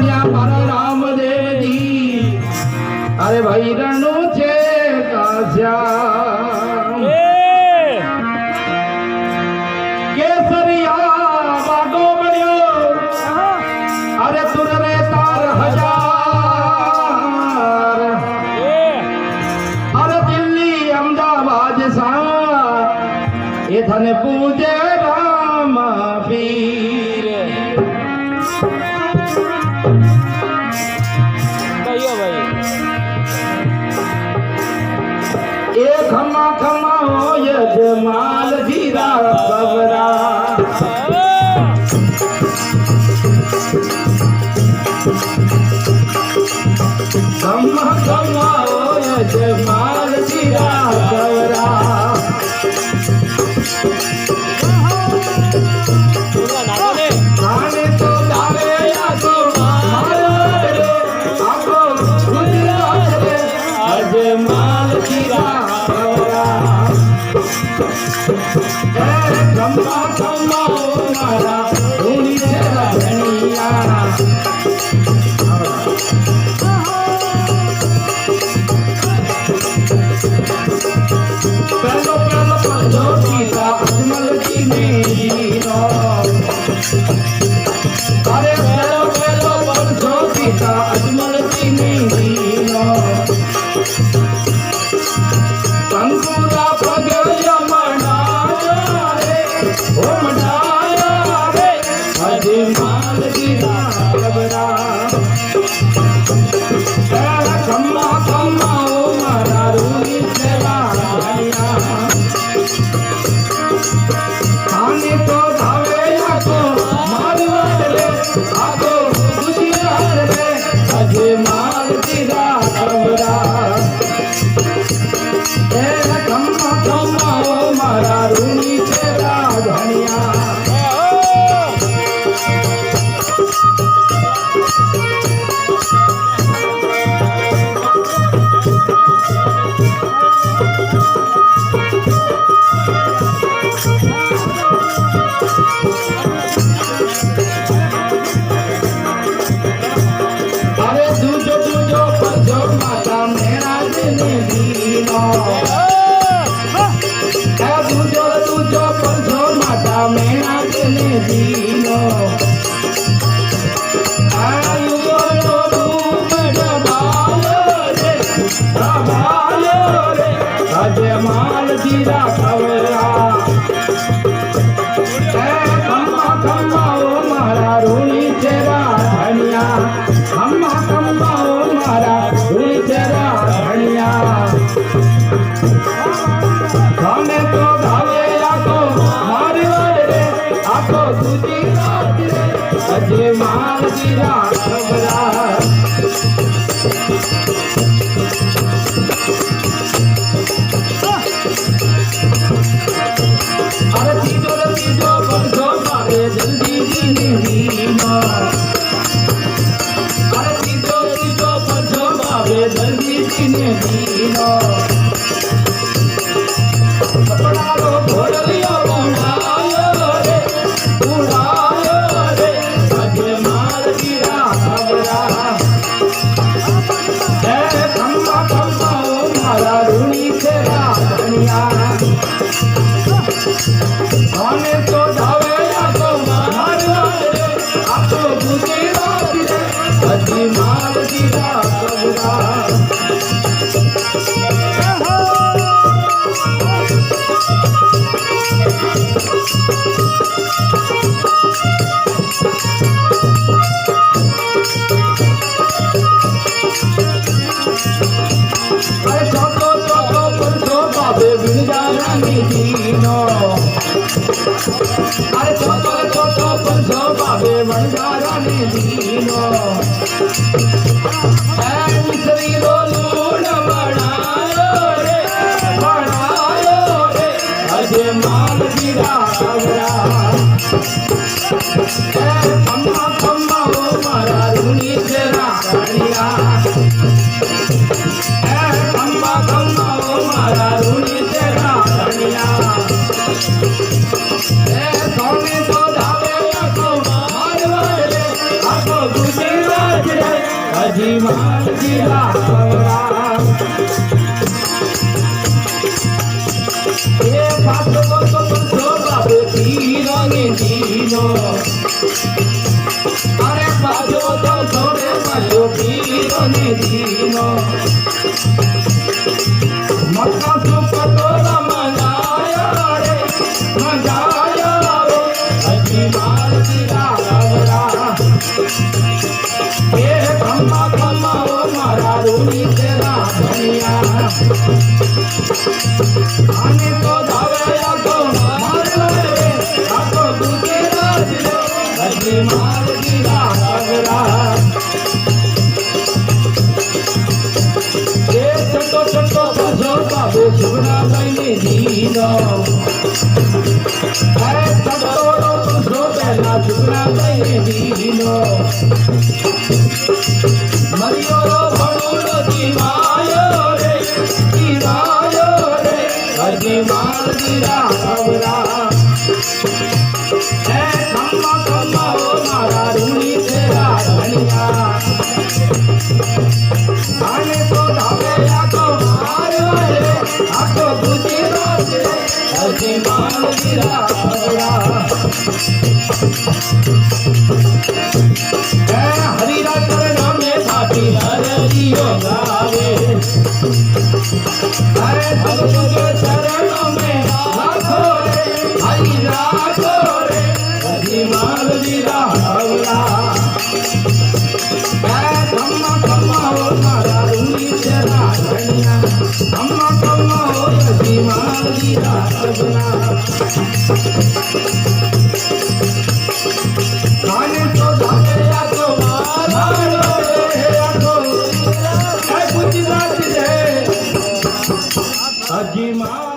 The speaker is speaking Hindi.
बढ़िया मारा रामदेव जी अरे भाई रणु छे काश्या केसरिया बागो बन्यो अरे तुर रे तार हजार अरे दिल्ली अहमदाबाद सा ये थने पूजे राम पीर ये खमा खमा हो यजमाल जीरा बबरा खमा खमा हो यजमाल जीरा बबरा खाने तो दावे या तो मार रे आको गुजरात रे यजमाल जीरा बबरा खमा खमा हो मारा धूनी से धनिया पहलो पहलो पंजो सीता अजमल की मेरीनो अरे पहलो पहलो पंजो सीता अजमल की मेरीनो कंकुरा पगया मनाया रे ओ मनाया रे अजमल जीरा बबरा खम्मा खम्मा ओ मारा रूनी सेवा खाने तो धावे या तो मारवाड़ रे आको गुजरात रे अजमाल जीरा बबरा खम्मा खम्मा ओ मारा रूनी सेवा धनिया अरे दूजो दूजो परजो माता मेरा दिन दीनो दूजो दूजो परजो माता मेरा दिन दीनो आयुगो रूप जबालो रे जबालो रे अजमाल जीरा बबरा खम्मा खम्मा ओ मारा रूनी चेरा धनिया खम्मा खम्मा ओ मारा रूनी चेरा धनिया खाने तो धावे आको मारवाड़ रे आको गुजरात रे अजमाल जीरा बबरा अरे तीजो रे तीजो बंधो मारे जल्दी दीनो अरे तीजो तीजो बंधो मारे जल्दी दीनो कपड़ा रो घोड़लियो उड़ायो रे अजमाल जीरा बबरा खम्मा खम्मा ओ मारा रूनी सेवा धनिया खाने तो धावे या तो मारवाड़ रे आको गुजरात रे अजमाल जीरा बबरा अरे छोटो छोटो पंचो बाबे बिंदा रानी दीनो अरे छोटो छोटो पंचो बाबे बिंदा रानी दीनो मिसरी रो लूण बनायो रे अजमाल जीरा बबरा खम्मा खम्मा ओ मारा रूनी सेरा धनिया खम्मा खम्मा ओ मारा रूनी सेरा धनिया सोने तो धावे आको मारवाड़ रे आको गुजरात ને દીનો અરે બાજો તો છોડે બાજો પીરો ને દીનો મક્કા સુપતો રમનાયા રે મજાયા રે હજી માલ દીરા આવરા એ ખમ્મા ખમ્મા ઓ મારા રૂની તેરા ધનિયા આને તો ધાવે આખો મારો રે આખો ગુજરાત રે હજી માલ દીરા આવરા એ છટો છટો બજો બાબુ સુગનાભાઈ ને દીનો અરે છટો બજો પેલા સુગનાભાઈ ને દીનો મરિયો ભણુલો જીવાયો રે જીવાયો રે હજી માલ દીરા આવરા હે ખમ્મા ખમ્મા ઓ મારા રૂણી તેરા ધનિયા આને તો ધાવે આખો મારો રે આખો ગુજરાત રે હજી માલ દીરા આવરા હરિરા કરના મે સાથી હરિયો ગાવે અરે સદગુરુ ચરણો મે રાખો રે હરિ રાખો રે હજી માલ દીરા આવરા ખમ્મા ખમ્મા ઓ મારા રૂની તેરા ધનિયા ખમ્મા ખમ્મા ઓ હજી માલ દીરા આવરા આને તો ધાવે આખો મારો રે આખો ગુજરાત રે હજી માલ